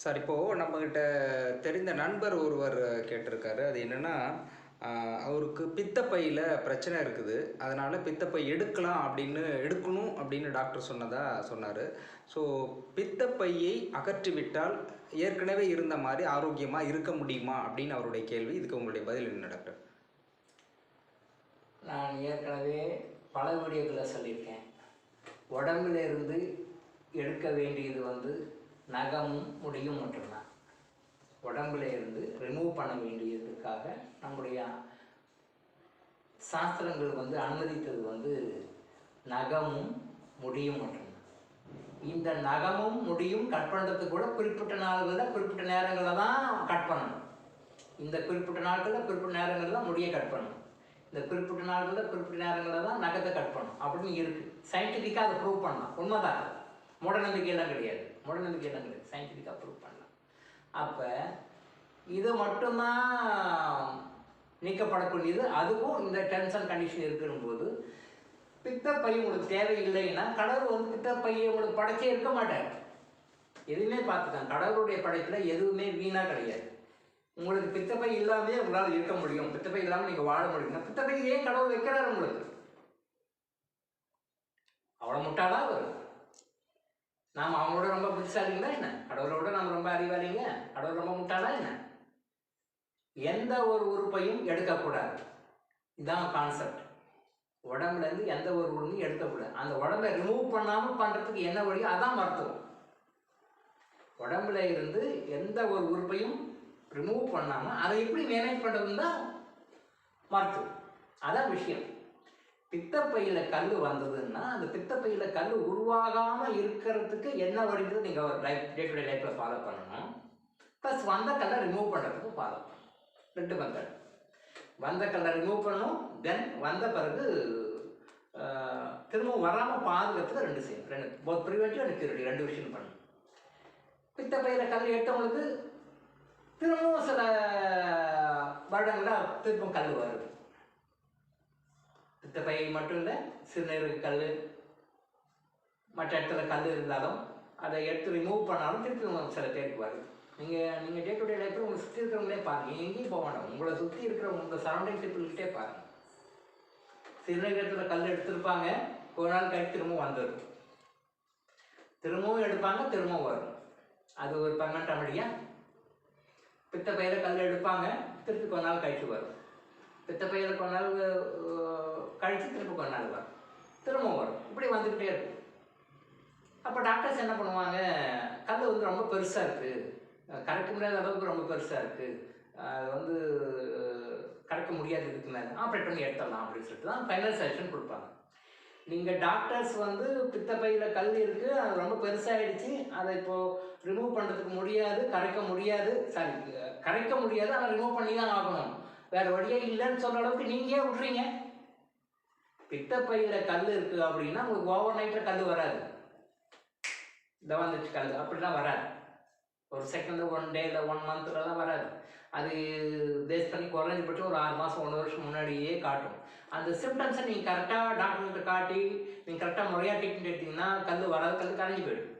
Sir இப்போது நம்மக்கிட்ட தெரிந்த நண்பர் ஒருவர் கேட்டிருக்காரு. அது என்னென்னா, அவருக்கு பித்தப்பையில பிரச்சனை இருக்குது. அதனால பித்தப்பை எடுக்கணும் அப்படின்னு டாக்டர் சொன்னதா சொன்னாரு. ஸோ பித்தப்பையை அகற்றிவிட்டால் ஏற்கனவே இருந்த மாரி ஆரோக்கியமா இருக்க முடியுமா? அப்படின்னு அவருடைய கேள்வி. இதுக்கு உங்களுடைய பதில் என்ன டாக்டர்? நான் ஏற்கனவே பல வீடியோக்களில் சொல்லியிருக்கேன். உடம்புல இருந்து எடுக்க வேண்டியது நகமும் முடியும் மட்டும்தான். உடம்புல இருந்து ரிமூவ் பண்ண வேண்டியதுக்காக நம்முடைய சாஸ்திரங்கள் அனுமதித்தது நகமும் முடியும் மட்டும்தான். இந்த நகமும் முடியும் கட் பண்ணுறதுக்கு கூட குறிப்பிட்ட நாள்களில் குறிப்பிட்ட நேரங்களில் தான் கட் பண்ணணும். இந்த குறிப்பிட்ட நாட்களில் குறிப்பிட்ட நேரங்களில் தான் முடியை கட் பண்ணணும். இந்த குறிப்பிட்ட நாட்களில் குறிப்பிட்ட நேரங்களில் தான் நகத்தை கட் பண்ணணும் அப்படின்னு இருக்குது. சயின்டிஃபிக்காக அதை ப்ரூவ் பண்ணலாம். உண்மைதான். மூட நம்பிக்கையெல்லாம் கிடையாது. சயின்டிஃபிக்காக ப்ரூவ் பண்ணலாம். அப்போ இது மட்டும்தான் நீக்கப்படக்கூடியது. அதுக்கும் இந்த டெர்ம்ஸ் அண்ட் கண்டிஷன் இருக்கும்போது பித்தப்பை உங்களுக்கு தேவையில்லைன்னா கடவுள் பித்தப்பையை உங்களுக்கு படைச்சே இருக்க மாட்டார். எதுவுமே பார்த்துக்காங்க. கடவுளுடைய படைப்பில் எதுவுமே வீணாக கிடையாது. உங்களுக்கு பித்தப்பை இல்லாமே உங்களால் இருக்க முடியும். பித்தப்பை இல்லாமல் நீங்கள் வாழ முடியும்னா பித்தப்பை ஏன் கடவுள் வைக்கிறார் உங்களுக்கு? அவ்வளோ முட்டாளா வரும். நாம் அவங்களோட ரொம்ப புத்திசாலிங்களா என்ன? கடவுளோட நாம் ரொம்ப அறிவாளிங்க? கடவுள் ரொம்ப முட்டாளா என்ன? எந்த ஒரு உறுப்பையும் எடுக்கக்கூடாது. இதுதான் கான்செப்ட். உடம்புலேருந்து எந்த ஒரு உறுப்பையும் எடுக்கக்கூடாது. அந்த உடம்பை ரிமூவ் பண்ணாமல் பண்ணுறதுக்கு என்ன வழியோ அதான் மருத்துவம். உடம்புல இருந்து எந்த ஒரு உறுப்பையும் ரிமூவ் பண்ணாமல் அதை எப்படி மேனேஜ் பண்ணுறதுன்னு தான் மருத்துவம். அதான் விஷயம். பித்தப்பையில் கல் வந்ததுன்னா அந்த பித்தப்பையில் கல் உருவாகாமல் இருக்கிறதுக்கு என்ன வழின்றது நீங்கள் டே டு டே லைஃப்பில் ஃபாலோ பண்ணணும். ப்ளஸ் வந்த கல்லை ரிமூவ் பண்ணுறதுக்கு ஃபாலோ பண்ணணும். 2 மெத்தட். வந்த கல்லை ரிமூவ் பண்ணணும். தென் வந்த பிறகு திரும்ப வராமல் பாதுகாத்துக்கு 2 செய்யணும். போத் ப்ரிவென்டிவ் அண்ட் கியூரிட்டிவ் 2 விஷயம் பண்ணணும். பித்தப்பையில் கல் எடுத்தவங்களுக்கு திரும்பவும் சில வருடங்களில் திரும்பவும் கல் வருது. பித்தப்பை மட்டும் இல்லை, சிறுநீரக கல், மற்ற இடத்துல கல் இருந்தாலும் அதை எடுத்து ரிமூவ் பண்ணாலும் திருப்பி சில பேருக்கு வருது. நீங்கள் டே டு டே லைஃப்பில் உங்களை சுற்றி இருக்கிறவங்களே பாருங்கள். எங்கேயும் போக வேண்டாம். உங்களை சுற்றி இருக்கிற உங்கள் சரௌண்டிங் பீப்புள்கிட்டே பாருங்கள். சிறுநீரகத்தில் கல் எடுத்திருப்பாங்க, ஒரு நாள் கழித்து திரும்பவும் வந்துடும். திரும்பவும் எடுப்பாங்க, திரும்பவும் வரும். அது ஒரு பர்மனெண்ட் ரெமடியா? பித்தப்பையில் கல் எடுப்பாங்க, திருப்பி கொஞ்ச நாள் கழித்து வரும். பித்தப்பையில் கொஞ்ச நாள் கழித்து திருப்பி கொஞ்ச நாள் வரும், திரும்ப வரும். இப்படி வந்துக்கிட்டே இருக்கும். அப்போ டாக்டர்ஸ் என்ன பண்ணுவாங்க? கல் ரொம்ப பெருசாக இருக்குது, கரைக்க முடியாத அளவுக்கு ரொம்ப பெருசாக இருக்குது, அது கரைக்க முடியாது, இதுக்கு மேலே ஆப்ரேட் பண்ணி எடுத்துடலாம் அப்படின்னு சொல்லிட்டு தான் ஃபைனல் சஜஷன் கொடுப்பாங்க. நீங்கள் டாக்டர்ஸ் பித்தப்பையில் கல் இருக்குது, அது ரொம்ப பெருசாகிடுச்சு, அதை இப்போது ரிமூவ் பண்ணுறதுக்கு முடியாது, கரைக்க முடியாது, ஆனால் ரிமூவ் பண்ணி தான் ஆகணும், வேறு வழியே இல்லைன்னு சொல்கிற அளவுக்கு நீங்கள் விட்றீங்க. பித்தப்பையில் கல் இருக்குது அப்படின்னா உங்களுக்கு ஓவர் நைட்டில் கல் வராது. இந்த வந்துச்சு கல் அப்படிலாம் வராது. ஒரு செகண்ட், 1 டே இல்லை 1 மந்த்லலாம் வராது. அது பேஸ் பண்ணி குறைஞ்சபட்சம் ஒரு 6 மாதம் 1 வருஷம் முன்னாடியே காட்டும். அந்த சிம்டம்ஸை நீங்கள் கரெக்டாக டாக்டர்கிட்ட காட்டி நீங்கள் கரெக்டாக முறையாக ட்ரீட்மெண்ட் எடுத்தீங்கன்னா கல் வராது, கல் கரைஞ்சி போயிடும்.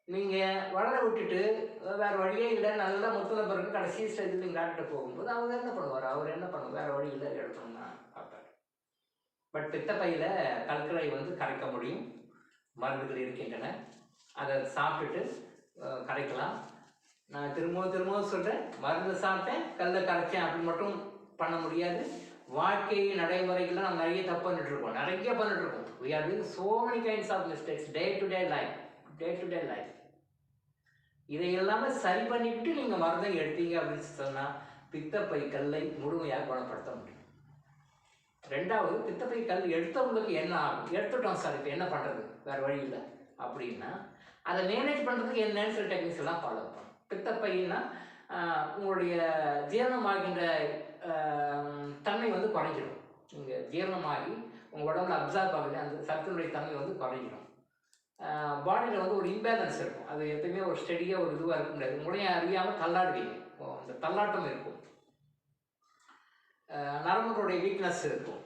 நீங்கள் வளர விட்டுட்டு வேறு வழியே இல்லை, நல்லா முத்துன பிறகு கடைசி ஸ்டேஜில் நீங்கள் டாக்டர்கிட்ட போகும்போது அவர் என்ன பண்ணுவார்? வேறு வழி இல்லை, எடுக்கணும்னா பார்ப்பார். பட் பித்தப்பையில் கற்களை கரைக்க முடியும். மருந்துகள் இருக்கின்றன, அதை சாப்பிட்டுட்டு கரைக்கலாம். நான் திரும்பவும் சொல்கிறேன், மருந்து சாப்பிட்டேன் கல்லை கரைச்சேன் அப்படின்னு மட்டும் பண்ண முடியாது. வாழ்க்கை நடைமுறைகள்லாம் நம்ம நிறைய தப்பு பண்ணிட்டுருக்கோம். we are doing so many kinds of mistakes day to day life. இதை எல்லாமே சரி பண்ணிக்கிட்டு நீங்கள் மருந்தை எடுத்தீங்க அப்படின்னு சொன்னால் பித்தப்பை கல்லை முழுமையாக குணப்படுத்த முடியும். 2வது, பித்தப்பை கல் எடுத்தவங்களுக்கு என்ன ஆகும்? எடுத்துட்டோம் சார், இப்போ என்ன பண்ணுறது, வேறு வழி இல்லை அப்படின்னா அதை மேனேஜ் பண்ணுறதுக்கு என்னன்னு சில டெக்னிக்ஸ் எல்லாம் ஃபாலோ பண்ணணும். பித்தப்பைன்னா உங்களுடைய ஜீரணமாகின்ற தன்மை குறைஞ்சிடும். நீங்கள் ஜீரணமாகி உங்கள் உடம்புல அப்சார்ப் ஆகுது, அந்த சத்தினுடைய தன்மை குறைஞ்சிடும். பாடியில் ஒரு இம்பேலன்ஸ் இருக்கும். அது எப்பயுமே ஒரு ஸ்டெடியாக ஒரு இதுவாக இருக்க முடியாது. உங்களையும் அறியாமல் தள்ளாடுவீங்க. அந்த தள்ளாட்டம் இருக்கும். நரம்புகளுடைய வீக்னஸ் இருக்கும்.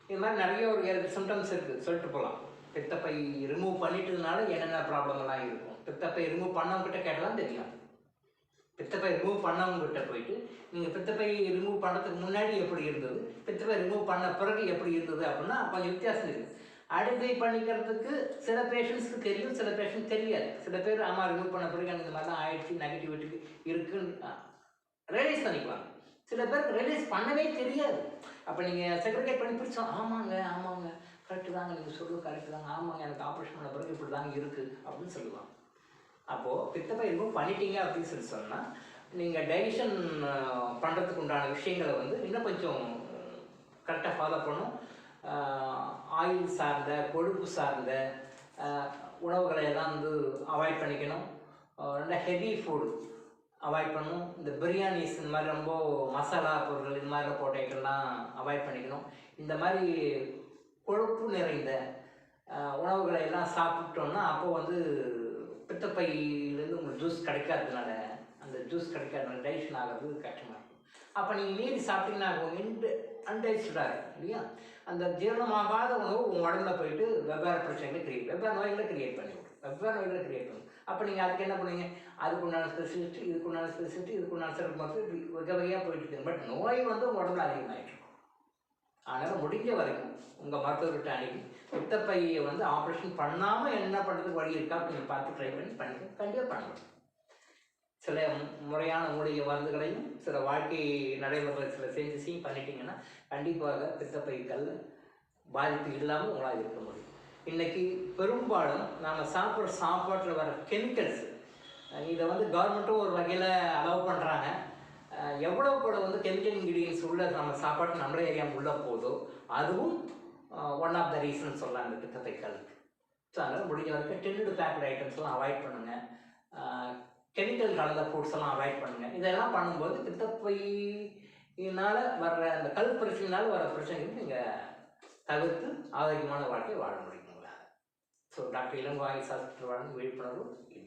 இது மாதிரி நிறைய ஒரு 7 சிம்டம்ஸ் இருக்குது, சொல்லிட்டு போகலாம். பித்தப்பை ரிமூவ் பண்ணிட்டதுனால என்னென்ன ப்ராப்ளம் எல்லாம் இருக்கும். பித்தப்பை ரிமூவ் பண்ணவங்ககிட்ட கேட்டாலும் தெரியும். பித்தப்பை ரிமூவ் பண்ணவங்ககிட்ட போயிட்டு நீங்கள் பித்தப்பை ரிமூவ் பண்ணுறதுக்கு முன்னாடி எப்படி இருந்தது, பித்தப்பை ரிமூவ் பண்ண பிறகு எப்படி இருந்தது அப்படின்னா கொஞ்சம் வித்தியாசம் இருக்குது. ஐடென்டிஃபை பண்ணிக்கிறதுக்கு சில பேஷண்ட்ஸ்க்கு தெரியும், சில பேஷண்ட் தெரியாது. சில பேர் ஆமாம் ரிமூவ் பண்ண பிறகு எனக்கு இந்த மாதிரிலாம் ஆயிடுச்சு, நெகட்டிவிட்டி இருக்குன்னு ரியலைஸ் பண்ணிக்குவாங்க. சில பேருக்கு ரியலைஸ் பண்ணவே தெரியாது. அப்போ நீங்கள் செக்ரிகேட் பண்ணி பிடிச்சோம், ஆமாங்க ஆமாங்க கரெக்டு தாங்க, நீங்கள் சொல்லுவது கரெக்டு தாங்க, ஆமாங்க எனக்கு ஆப்ரேஷன் பண்ண பிறகு இப்படி தாங்க இருக்குது அப்படின்னு சொல்லுவாங்க. அப்போது பித்தப்பை ரிமூவ் பண்ணிட்டீங்க அப்படின்னு சொல்லி சொன்னால் நீங்கள் டைஜஷன் பண்ணுறதுக்கு உண்டான விஷயங்களை வந்து இன்னும் கொஞ்சம் கரெக்டாக ஃபாலோ பண்ணும். ஆயில் சார்ந்த கொழுப்பு சார்ந்த உணவுகளை எல்லாம் வந்து அவாய்ட் பண்ணிக்கணும். ரெண்டாக ஹெவி ஃபுட் அவாய்ட் பண்ணணும். இந்த பிரியாணிஸ் இந்த மாதிரி ரொம்ப மசாலா பொருட்கள் இது மாதிரி போட்ட ஐட்டம்லாம் அவாய்ட் பண்ணிக்கணும். இந்த மாதிரி கொழுப்பு நிறைந்த உணவுகளை எல்லாம் சாப்பிட்டோம்னா அப்போ வந்து பித்தப்பையிலேருந்து உங்களுக்கு ஜூஸ் கிடைக்காததுனால அந்த ஜூஸ் கிடைக்காதனால டைஜஷன் ஆகிறது கஷ்டமாக இருக்கும். அப்போ நீங்கள் மீறி சாப்பிட்டீங்கன்னா அன்டைஜஸ்டாக இருக்கும் இல்லையா? அந்த ஜீரணமாகாத உணவு உங்கள் உடம்புல போயிட்டு வெவ்வேறு பிரச்சனைகளை வெவ்வேறு நோய்களை கிரியேட் பண்ணிவிடும். அப்போ நீங்கள் அதுக்கு என்ன பண்ணுவீங்க, அதுக்குண்டான ஸ்பெசிலிட்டி, இதுக்குண்டான ஸ்பெசிலிட்டி, இதுக்குண்டான சிறப்பு மருத்துவம் இப்படி வகை வகையாக போயிட்டு இருக்கு. பட் நோய் வந்து உங்கள் உடம்புல அதிகமாகிட்டு இருக்கும். அதனால் முடிஞ்ச வரைக்கும் உங்கள் மருத்துவர்கிட்ட அணுகி பித்தப்பையை வந்து ஆப்ரேஷன் பண்ணாமல் என்ன பண்ணுறதுக்கு வழி இருக்கா நீங்கள் பார்த்து ட்ரை பண்ணி கண்டிப்பாக பண்ணணும். சில முறையான மூலிகை மருந்துகளையும் சில வாழ்க்கை நடைமுறைகளை சில சேஞ்சஸையும் பண்ணிட்டீங்கன்னா கண்டிப்பாக பித்தப்பைகள் பாதிப்பு இல்லாமல் உங்களால் இருக்க முடியும். இன்றைக்கி பெரும்பாலும் நாம் சாப்பிட்ற சாப்பாட்டில் வர கெமிக்கல்ஸ் இதை வந்து கவர்மெண்ட்டும் ஒரு வகையில் அலோவ் பண்ணுறாங்க. எவ்வளோ கூட வந்து கெமிக்கல் இன்க்ரீடியன்ஸ் உள்ள நம்ம சாப்பாட்டு நம்மளே ஏரியாவுக்கு உள்ளே போதோ அதுவும் ஒன் ஆஃப் த ரீசன் சொல்லலாம் இந்த பித்தப்பைகளுக்கு. ஸோ அதனால் முடிஞ்ச வரைக்கும் டின்டு பேக்கட் ஐட்டம்ஸ்லாம் அவாய்ட் பண்ணுங்கள். கெமிக்கல் கலந்த ஃபுட்ஸ் எல்லாம் அவாய்ட் பண்ணுங்கள். இதெல்லாம் பண்ணும்போது பித்தப்பையினால் வர்ற அந்த கல் பிரச்சனையினால் வர பிரச்சனைகளுக்கு நீங்கள் தவிர்த்து ஆரோக்கியமான வாழ்க்கையை வாழ முடியுங்களா? So doctor Elango Ayush hospital வழங்கும் விழிப்புணர்வு இது.